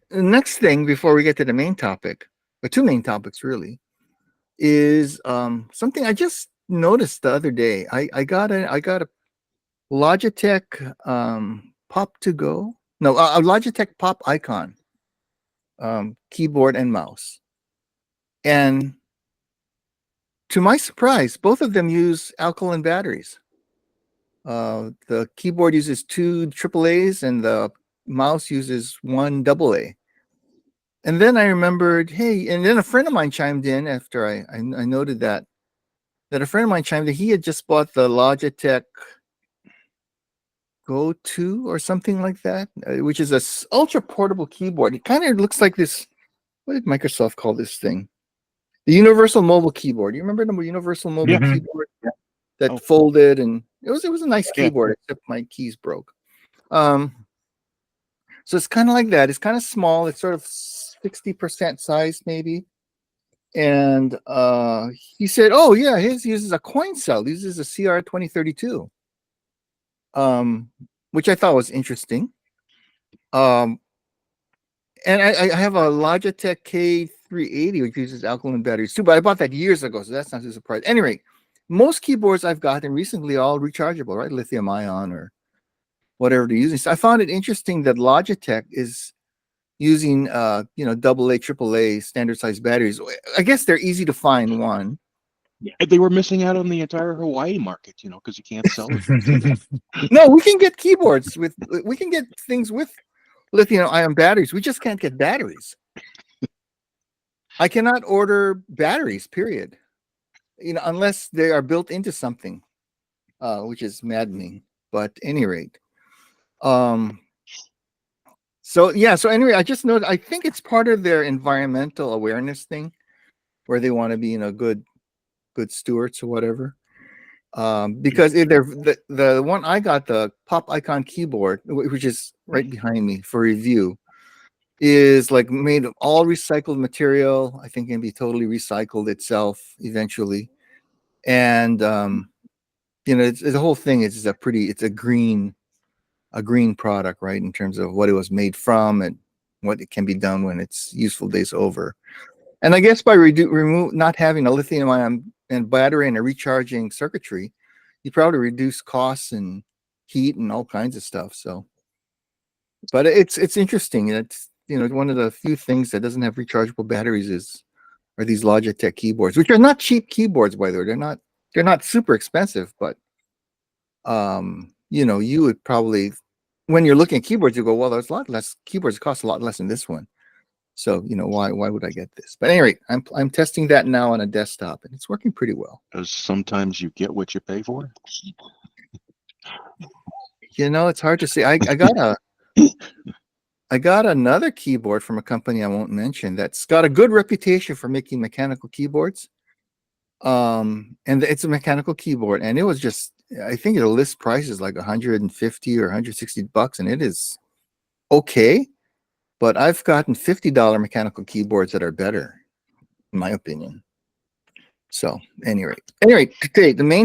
the next thing before we get to the main topic, or two main topics really, is something I just noticed the other day. I got a Logitech Pop to Go. No, a Logitech Pop Icon keyboard and mouse. And to my surprise, both of them use alkaline batteries. The keyboard uses two AAAs and the mouse uses one AA. And then I remembered, hey, and then a friend of mine chimed in after I noted that a friend of mine chimed in. He had just bought the Logitech Go 2 or something like that, which is a ultra portable keyboard. It kind of looks like this. What did Microsoft call this thing? The Universal Mobile Keyboard. You remember the Universal Mobile Yeah. keyboard that Oh. folded, and it was a nice Yeah. keyboard, except my keys broke. So it's kind of like that. It's kind of small. It's sort of 60% size maybe. And he said, "Oh yeah, his uses a coin cell. Uses a CR 2032." Which I thought was interesting. And I have a Logitech K380, which uses alkaline batteries too, but I bought that years ago, so that's not too surprising. Anyway, most keyboards I've gotten recently all rechargeable, right? Lithium ion or whatever they're using. So I found it interesting that Logitech is using AA, AAA standard size batteries. I guess they're easy to find, one. Yeah. They were missing out on the entire Hawaii market, because you can't sell it. No, we can get things with lithium ion batteries. We just can't get batteries. I cannot order batteries, period. Unless they are built into something, which is maddening. But at any rate, so anyway, I just noticed. I think it's part of their environmental awareness thing, where they want to be, good stewards or whatever. Because the one I got, the Pop Icon keyboard, which is right behind me for review, is like made of all recycled material. I think it can be totally recycled itself eventually. And the whole thing is it's a green product, right, in terms of what it was made from and what it can be done when its useful days over. And I guess by not having a lithium ion and battery and a recharging circuitry, you probably reduce costs and heat and all kinds of stuff. So, but it's interesting. It's one of the few things that doesn't have rechargeable batteries are these Logitech keyboards, which are not cheap keyboards, by the way. They're not super expensive, but you would probably, when you're looking at keyboards, you go, well, there's a lot less keyboards cost a lot less than this one. So why would I get this? But anyway, I'm testing that now on a desktop, and it's working pretty well. Because sometimes you get what you pay for. It's hard to say. I got another keyboard from a company I won't mention that's got a good reputation for making mechanical keyboards. And it's a mechanical keyboard, and it was just, I think the list price is like $150 or $160, and it is okay. But I've gotten $50 mechanical keyboards that are better, in my opinion. So anyway, today the main